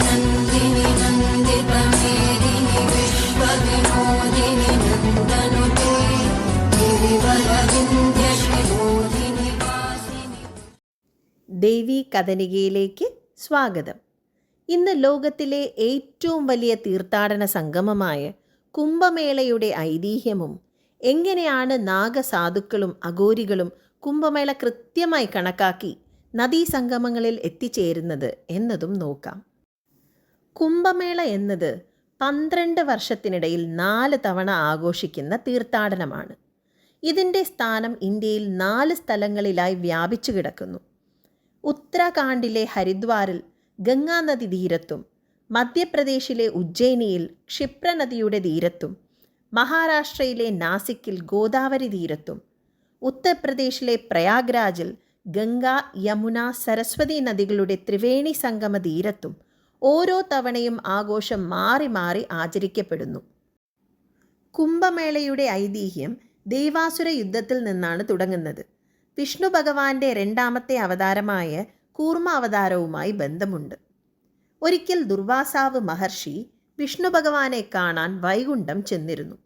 नन्दिनि नन्दितमेदिनि विश्वविनोदिनि नन्दनुते गिरिवरविन्ध्यशिरोधिनि वासिनि. ദേവി കഥനികയിലേക്ക് സ്വാഗതം. ഇന്ന് ലോകത്തിലെ ഏറ്റവും വലിയ തീർത്ഥാടന സംഗമമായ കുംഭമേളയുടെ ഐതിഹ്യവും എങ്ങനെയാണ് നാഗസാധുക്കളും അഘോരികളും കുംഭമേള കൃത്യമായി കണക്കാക്കി നദീസംഗമങ്ങളിൽ എത്തിച്ചേരുന്നത് എന്നതും നോക്കാം. കുംഭമേള എന്നത് 12 വർഷത്തിനിടയിൽ 4 തവണ ആഘോഷിക്കുന്ന തീർത്ഥാടനമാണ്. ഇതിൻ്റെ സ്ഥാനം ഇന്ത്യയിൽ 4 സ്ഥലങ്ങളിലായി വ്യാപിച്ചു കിടക്കുന്നു. ഉത്തരാഖണ്ഡിലെ ഹരിദ്വാറിൽ ഗംഗാനദി തീരത്തും, മധ്യപ്രദേശിലെ ഉജ്ജയിനിയിൽ ക്ഷിപ്ര നദിയുടെ തീരത്തും, മഹാരാഷ്ട്രയിലെ നാസിക്കിൽ ഗോദാവരി തീരത്തും, ഉത്തർപ്രദേശിലെ പ്രയാഗ്രാജിൽ ഗംഗ, യമുന, സരസ്വതി നദികളുടെ ത്രിവേണി സംഗമ തീരത്തും ഓരോ തവണയും ആഘോഷം മാറി മാറി ആചരിക്കപ്പെടുന്നു. കുംഭമേളയുടെ ഐതിഹ്യം ദേവാസുര യുദ്ധത്തിൽ നിന്നാണ് തുടങ്ങുന്നത്. വിഷ്ണു ഭഗവാന്റെ 2ാമത്തെ അവതാരമായ കൂർമ്മ അവതാരവുമായി ബന്ധമുണ്ട്. ഒരിക്കൽ ദുർവാസാവ് മഹർഷി വിഷ്ണു ഭഗവാനെ കാണാൻ വൈകുണ്ഠം ചെന്നിരുന്നു.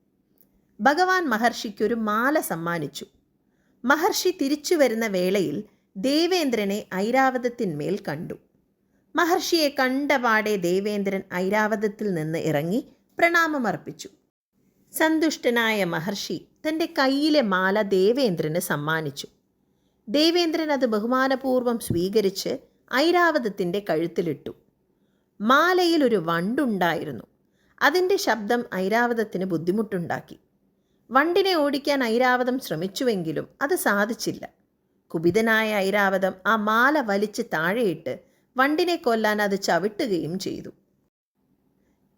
ഭഗവാൻ മഹർഷിക്കൊരു മാല സമ്മാനിച്ചു. മഹർഷി തിരിച്ചു വരുന്ന വേളയിൽ ദേവേന്ദ്രനെ ഐരാവതത്തിന്മേൽ കണ്ടു. മഹർഷിയെ കണ്ടപാടെ ദേവേന്ദ്രൻ ഐരാവതത്തിൽ നിന്ന് ഇറങ്ങി പ്രണാമമർപ്പിച്ചു. സന്തുഷ്ടനായ മഹർഷി തൻ്റെ കയ്യിലെ മാല ദേവേന്ദ്രന് സമ്മാനിച്ചു. ദേവേന്ദ്രൻ അത് ബഹുമാനപൂർവ്വം സ്വീകരിച്ച് ഐരാവതത്തിൻ്റെ കഴുത്തിലിട്ടു. മാലയിൽ ഒരു വണ്ടുണ്ടായിരുന്നു. അതിൻ്റെ ശബ്ദം ഐരാവതത്തിന് ബുദ്ധിമുട്ടുണ്ടാക്കി. വണ്ടിനെ ഓടിക്കാൻ ഐരാവതം ശ്രമിച്ചുവെങ്കിലും അത് സാധിച്ചില്ല. കുപിതനായ ഐരാവതം ആ മാല വലിച്ച് താഴെയിട്ട് വണ്ടിനെ കൊല്ലാൻ അത് ചവിട്ടുകയും ചെയ്തു.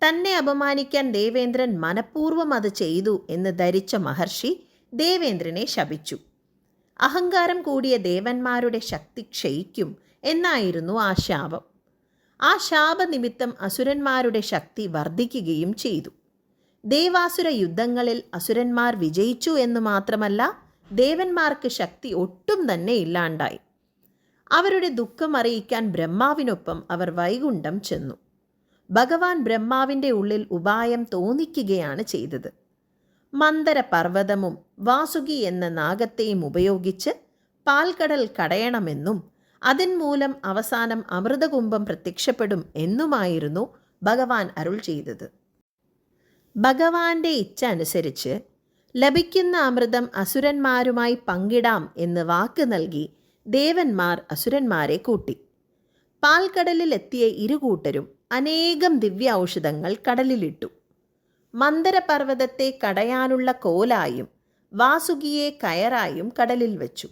തന്നെ അപമാനിക്കാൻ ദേവേന്ദ്രൻ മനഃപൂർവ്വം അത് ചെയ്തു എന്ന് ധരിച്ച മഹർഷി ദേവേന്ദ്രനെ ശപിച്ചു. അഹങ്കാരം കൂടിയ ദേവന്മാരുടെ ശക്തി ക്ഷയിക്കും എന്നായിരുന്നു ആ ശാപം. ആ ശാപനിമിത്തം അസുരന്മാരുടെ ശക്തി വർദ്ധിക്കുകയും ചെയ്തു. ദേവാസുര യുദ്ധങ്ങളിൽ അസുരന്മാർ വിജയിച്ചു എന്ന് മാത്രമല്ല, ദേവന്മാർക്ക് ശക്തി ഒട്ടും തന്നെ ഇല്ലാണ്ടായി. അവരുടെ ദുഃഖം അറിയിക്കാൻ ബ്രഹ്മാവിനൊപ്പം അവർ വൈകുണ്ഠം ചെന്നു. ഭഗവാൻ ബ്രഹ്മാവിൻ്റെ ഉള്ളിൽ ഉപായം തോന്നിക്കുകയാണ് ചെയ്തത്. മന്ദര പർവ്വതവും വാസുകി എന്ന നാഗത്തെയും ഉപയോഗിച്ച് പാൽക്കടൽ കടയണമെന്നും അതിൻമൂലം അവസാനം അമൃതകുംഭം പ്രത്യക്ഷപ്പെടും എന്നുമായിരുന്നു ഭഗവാൻ അരുൾ ചെയ്തത്. ഭഗവാന്റെ ഇച്ഛ അനുസരിച്ച് ലഭിക്കുന്ന അമൃതം അസുരന്മാരുമായി പങ്കിടാം എന്ന് വാക്ക് നൽകി ദേവന്മാർ അസുരന്മാരെ കൂട്ടി. പാൽക്കടലിൽ എത്തിയ ഇരുകൂട്ടരും അനേകം ദിവ്യ ഔഷധങ്ങൾ കടലിലിട്ടു. മന്ദരപർവ്വതത്തെ കടയാനുള്ള കോലായും വാസുകിയെ കയറായും കടലിൽ വെച്ചു.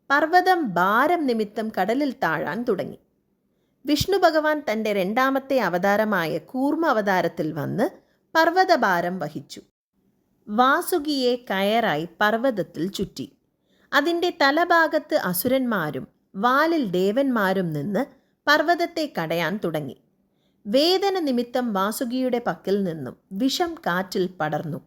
പർവ്വതം ഭാരം നിമിത്തം കടലിൽ താഴാൻ തുടങ്ങി. വിഷ്ണു ഭഗവാൻ തൻ്റെ 2ാമത്തെ അവതാരമായ കൂർമ്മ അവതാരത്തിൽ വന്ന് പർവ്വതഭാരം വഹിച്ചു. വാസുകിയെ കയറായി പർവ്വതത്തിൽ ചുറ്റി. അതിൻ്റെ തലഭാഗത്ത് അസുരന്മാരും വാലിൽ ദേവന്മാരും നിന്ന് പർവ്വതത്തെ കടയാൻ തുടങ്ങി. വേദന നിമിത്തം വാസുകിയുടെ പക്കൽ നിന്നും വിഷം കാറ്റിൽ പടർന്നു.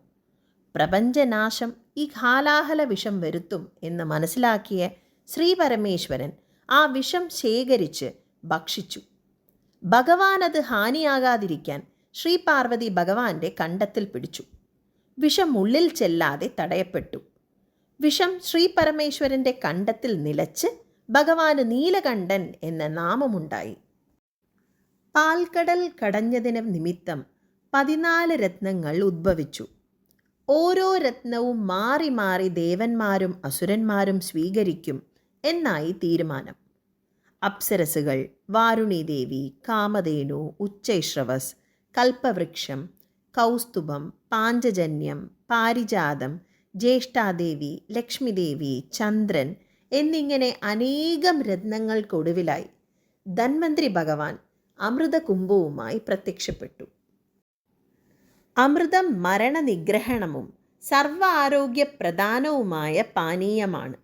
പ്രപഞ്ചനാശം ഈ ഹാലാഹല വിഷം വരുത്തും എന്ന് മനസ്സിലാക്കിയ ശ്രീ പരമേശ്വരൻ ആ വിഷം ശേഖരിച്ച് ഭക്ഷിച്ചു. ഭഗവാൻ അത് ഹാനിയാകാതിരിക്കാൻ ശ്രീ പാർവതി ഭഗവാന്റെ കണ്ടത്തിൽ പിടിച്ചു. വിഷം ഉള്ളിൽ ചെല്ലാതെ തടയപ്പെട്ടു. വിഷം ശ്രീ പരമേശ്വരൻ്റെ കണ്ടത്തിൽ നിലച്ച് ഭഗവാന് നീലകണ്ഠൻ എന്ന നാമമുണ്ടായി. പാൽക്കടൽ കടഞ്ഞതിന് നിമിത്തം 14 രത്നങ്ങൾ ഉദ്ഭവിച്ചു. ഓരോ രത്നവും മാറി മാറി ദേവന്മാരും അസുരന്മാരും സ്വീകരിക്കും എന്നായി തീരുമാനം. അപ്സരസുകൾ, വാരുണീദേവി, കാമധേനു, ഉച്ചൈശ്രവസ്, കൽപ്പവൃക്ഷം, കൗസ്തുഭം, പാഞ്ചജന്യം, പാരിജാതം, ജ്യേഷ്ഠാദേവി, ലക്ഷ്മിദേവി, ചന്ദ്രൻ എന്നിങ്ങനെ അനേകം രത്നങ്ങൾക്കൊടുവിലായി ധന്വന്ത്രി ഭഗവാൻ അമൃതകുംഭവുമായി പ്രത്യക്ഷപ്പെട്ടു. അമൃതം മരണനിഗ്രഹണവും സർവ ആരോഗ്യപ്രദാനവുമായ പാനീയമാണ്.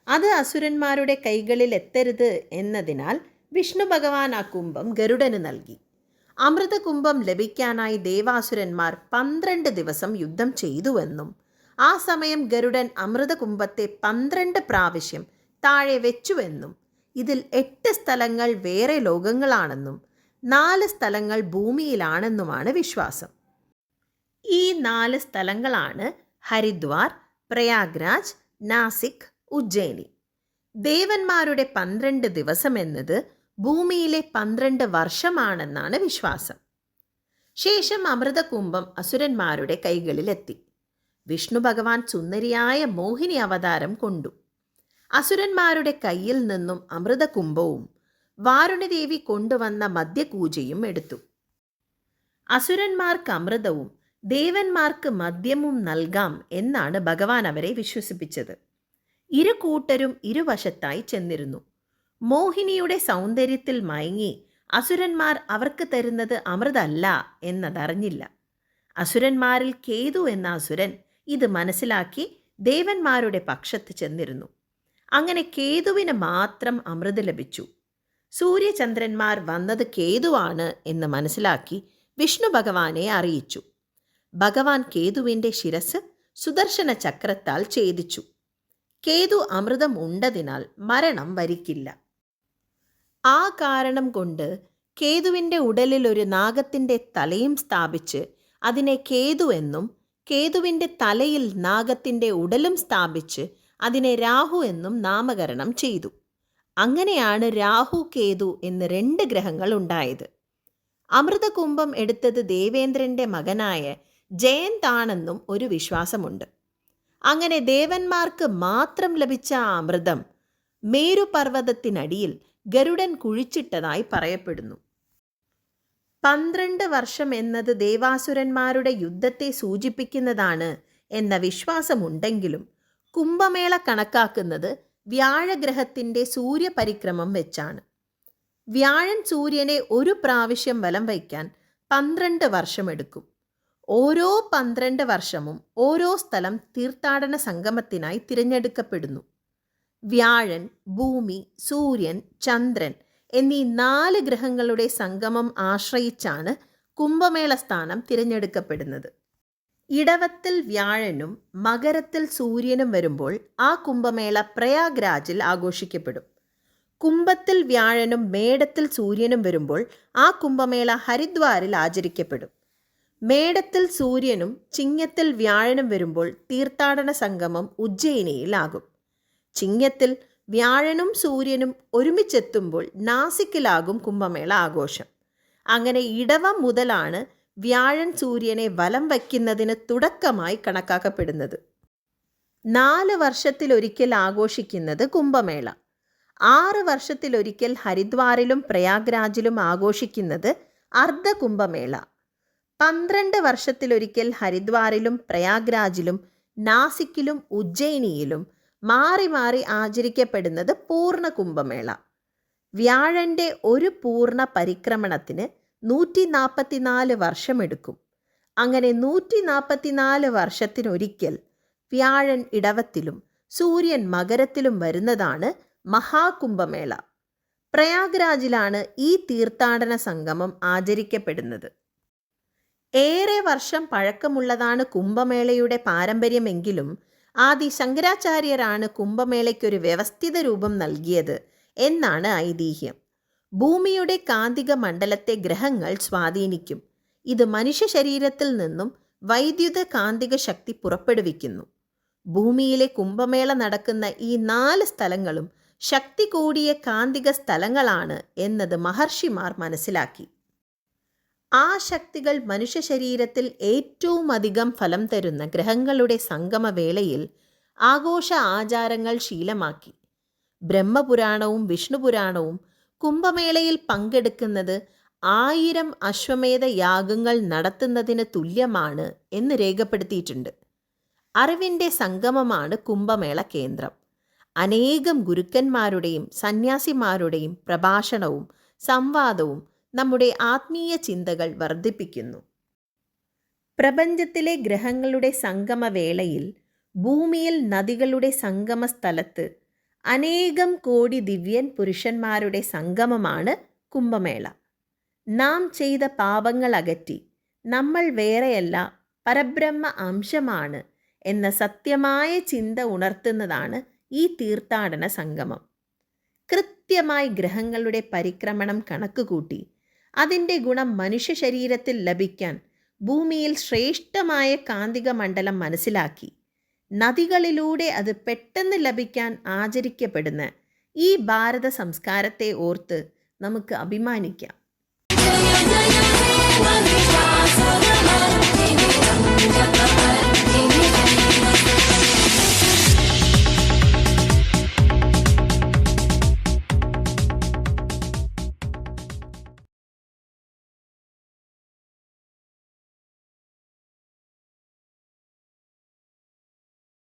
അത് അസുരന്മാരുടെ കൈകളിൽ എത്തരുത് എന്നതിനാൽ വിഷ്ണു ഭഗവാൻ ആ കുംഭം ഗരുഡന് നൽകി. അമൃതകുംഭം ലഭിക്കാനായി ദേവാസുരന്മാർ 12 ദിവസം യുദ്ധം ചെയ്തുവെന്നും ആ സമയം ഗരുഡൻ അമൃതകുംഭത്തെ 12 പ്രാവശ്യം താഴെ വെച്ചുവെന്നും ഇതിൽ 8 സ്ഥലങ്ങൾ വേറെ ലോകങ്ങളാണെന്നും 4 സ്ഥലങ്ങൾ ഭൂമിയിലാണെന്നുമാണ് വിശ്വാസം. ഈ 4 സ്ഥലങ്ങളാണ് ഹരിദ്വാർ, പ്രയാഗ്രാജ്, നാസിക്, ഉജ്ജയിനി. ദേവന്മാരുടെ 12 ദിവസം എന്നത് ഭൂമിയിലെ 12 വർഷമാണെന്നാണ് വിശ്വാസം. ശേഷം അമൃതകുംഭം അസുരന്മാരുടെ കൈകളിലെത്തി. വിഷ്ണു ഭഗവാൻ സുന്ദരിയായ മോഹിനി അവതാരം കൊണ്ടു. അസുരന്മാരുടെ കയ്യിൽ നിന്നും അമൃതകുംഭവും വാരുണിദേവി കൊണ്ടുവന്ന മദ്യകൂജയും എടുത്തു. അസുരന്മാർക്ക് അമൃതവും ദേവന്മാർക്ക് മദ്യവും നൽകാം എന്നാണ് ഭഗവാൻ അവരെ വിശ്വസിപ്പിച്ചത്. ഇരു കൂട്ടരും ഇരുവശത്തായി ചെന്നിരുന്നു. മോഹിനിയുടെ സൗന്ദര്യത്തിൽ മയങ്ങി അസുരന്മാർ അവർക്ക് തരുന്നത് അമൃതല്ല എന്നതറിഞ്ഞില്ല. അസുരന്മാരിൽ കേതു എന്ന അസുരൻ ഇത് മനസ്സിലാക്കി ദേവന്മാരുടെ പക്ഷത്ത് ചെന്നിരുന്നു. അങ്ങനെ കേതുവിന് മാത്രം അമൃത് ലഭിച്ചു. സൂര്യചന്ദ്രന്മാർ വന്നത് കേതുവാണ് എന്ന് മനസ്സിലാക്കി വിഷ്ണു ഭഗവാനെ അറിയിച്ചു. ഭഗവാൻ കേതുവിൻ്റെ ശിരസ് സുദർശന ചക്രത്താൽ ഛേദിച്ചു. കേതു അമൃതം ഉണ്ടതിനാൽ മരണം വരിക്കില്ല. ആ കാരണം കൊണ്ട് കേതുവിൻ്റെ ഉടലിൽ ഒരു നാഗത്തിൻ്റെ തലയും സ്ഥാപിച്ച് അതിനെ കേതു എന്നും കേതുവിൻ്റെ തലയിൽ നാഗത്തിൻ്റെ ഉടലും സ്ഥാപിച്ച് അതിനെ രാഹു എന്നും നാമകരണം ചെയ്തു. അങ്ങനെയാണ് രാഹു കേതു എന്ന് 2 ഗ്രഹങ്ങൾ ഉണ്ടായത്. അമൃതകുംഭം എടുത്തത് ദേവേന്ദ്രൻ്റെ മകനായ ജയന്താണെന്നും ഒരു വിശ്വാസമുണ്ട്. അങ്ങനെ ദേവന്മാർക്ക് മാത്രം ലഭിച്ച ആ അമൃതം മേരുപർവ്വതത്തിനടിയിൽ ഗരുഡൻ കുഴിച്ചിട്ടതായി പറയപ്പെടുന്നു. 12 വർഷം എന്നത് ദേവാസുരന്മാരുടെ യുദ്ധത്തെ സൂചിപ്പിക്കുന്നതാണ് എന്ന വിശ്വാസമുണ്ടെങ്കിലും കുംഭമേള കണക്കാക്കുന്നത് വ്യാഴഗ്രഹത്തിൻ്റെ സൂര്യപരിക്രമം വെച്ചാണ്. വ്യാഴൻ സൂര്യനെ ഒരു പ്രാവശ്യം വലം വയ്ക്കാൻ 12 വർഷമെടുക്കും. ഓരോ 12 വർഷവും ഓരോ സ്ഥലം തീർത്ഥാടന സംഗമത്തിനായി തിരഞ്ഞെടുക്കപ്പെടുന്നു. വ്യാഴൻ, ഭൂമി, സൂര്യൻ, ചന്ദ്രൻ എന്നീ 4 ഗ്രഹങ്ങളുടെ സംഗമം ആശ്രയിച്ചാണ് കുംഭമേള സ്ഥാനം തിരഞ്ഞെടുക്കപ്പെടുന്നത്. ഇടവത്തിൽ വ്യാഴനും മകരത്തിൽ സൂര്യനും വരുമ്പോൾ ആ കുംഭമേള പ്രയാഗ്രാജിൽ ആഘോഷിക്കപ്പെടും. കുംഭത്തിൽ വ്യാഴനും മേടത്തിൽ സൂര്യനും വരുമ്പോൾ ആ കുംഭമേള ഹരിദ്വാറിൽ ആചരിക്കപ്പെടും. മേടത്തിൽ സൂര്യനും ചിങ്ങത്തിൽ വ്യാഴനും വരുമ്പോൾ തീർത്ഥാടന സംഗമം ഉജ്ജയിനിയിലാകും. ചിങ്ങത്തിൽ വ്യാഴനും സൂര്യനും ഒരുമിച്ചെത്തുമ്പോൾ നാസിക്കിലാകും കുംഭമേള ആഘോഷം. അങ്ങനെ ഇടവം മുതലാണ് വ്യാഴൻ സൂര്യനെ വലം വയ്ക്കുന്നതിന് തുടക്കമായി കണക്കാക്കപ്പെടുന്നത്. 4 വർഷത്തിലൊരിക്കൽ ആഘോഷിക്കുന്നത് കുംഭമേള. 6 വർഷത്തിലൊരിക്കൽ ഹരിദ്വാറിലും പ്രയാഗ്രാജിലും ആഘോഷിക്കുന്നത് അർദ്ധകുംഭമേള. 12 വർഷത്തിലൊരിക്കൽ ഹരിദ്വാറിലും പ്രയാഗ്രാജിലും നാസിക്കിലും ഉജ്ജയിനിയിലും മാറി മാറി ആചരിക്കപ്പെടുന്നത് പൂർണ്ണ കുംഭമേള. വ്യാഴൻ്റെ ഒരു പൂർണ്ണ പരിക്രമണത്തിന് 144 വർഷമെടുക്കും. അങ്ങനെ 144 വർഷത്തിനൊരിക്കൽ വ്യാഴൻ ഇടവത്തിലും സൂര്യൻ മകരത്തിലും വരുന്നതാണ് മഹാകുംഭമേള. പ്രയാഗ്രാജിലാണ് ഈ തീർത്ഥാടന സംഗമം ആചരിക്കപ്പെടുന്നത്. ഏറെ വർഷം പഴക്കമുള്ളതാണ് കുംഭമേളയുടെ പാരമ്പര്യമെങ്കിലും ആദി ശങ്കരാചാര്യരാണ് കുംഭമേളയ്ക്കൊരു വ്യവസ്ഥിത രൂപം നൽകിയത് എന്നാണ് ഐതിഹ്യം. ഭൂമിയുടെ കാന്തിക മണ്ഡലത്തെ ഗ്രഹങ്ങൾ സ്വാധീനിക്കും. ഇത് മനുഷ്യ ശരീരത്തിൽ നിന്നും വൈദ്യുത കാന്തിക ശക്തി പുറപ്പെടുവിക്കുന്നു. ഭൂമിയിലെ കുംഭമേള നടക്കുന്ന ഈ 4 സ്ഥലങ്ങളും ശക്തി കൂടിയ കാന്തിക സ്ഥലങ്ങളാണ് എന്നത് മഹർഷിമാർ മനസ്സിലാക്കി. ആ ശക്തികൾ മനുഷ്യ ശരീരത്തിൽ ഏറ്റവും അധികം ഫലം തരുന്ന ഗ്രഹങ്ങളുടെ സംഗമവേളയിൽ ആഘോഷ ആചാരങ്ങൾ ശീലമാക്കി. ബ്രഹ്മപുരാണവും വിഷ്ണുപുരാണവും കുംഭമേളയിൽ പങ്കെടുക്കുന്നത് 1000 അശ്വമേധ യാഗങ്ങൾ നടത്തുന്നതിന് തുല്യമാണ് എന്ന് രേഖപ്പെടുത്തിയിട്ടുണ്ട്. അറിവിൻ്റെ സംഗമമാണ് കുംഭമേള കേന്ദ്രം. അനേകം ഗുരുക്കന്മാരുടെയും സന്യാസിമാരുടെയും പ്രഭാഷണവും സംവാദവും നമ്മുടെ ആത്മീയ ചിന്തകൾ വർദ്ധിപ്പിക്കുന്നു. പ്രപഞ്ചത്തിലെ ഗ്രഹങ്ങളുടെ സംഗമവേളയിൽ ഭൂമിയിൽ നദികളുടെ സംഗമ സ്ഥലത്ത് അനേകം കോടി ദിവ്യൻ പുരുഷന്മാരുടെ സംഗമമാണ് കുംഭമേള. നാം ചെയ്ത പാപങ്ങൾ അകറ്റി നമ്മൾ വേറെയല്ല, പരബ്രഹ്മ അംശമാണ് എന്ന സത്യമായ ചിന്ത ഉണർത്തുന്നതാണ് ഈ തീർത്ഥാടന സംഗമം. കൃത്യമായി ഗ്രഹങ്ങളുടെ പരിക്രമണം കണക്കുകൂട്ടി അതിൻ്റെ ഗുണം മനുഷ്യ ശരീരത്തിൽ ലഭിക്കാൻ ഭൂമിയിൽ ശ്രേഷ്ഠമായ കാന്തിക മണ്ഡലം മനസ്സിലാക്കി നദികളിലൂടെ അത് പെട്ടെന്ന് ലഭിക്കാൻ ആചരിക്കപ്പെടുന്ന ഈ ഭാരത സംസ്കാരത്തെ ഓർത്ത് നമുക്ക് അഭിമാനിക്കാം. ജയ ജയ ദേവ വിശ്വാസ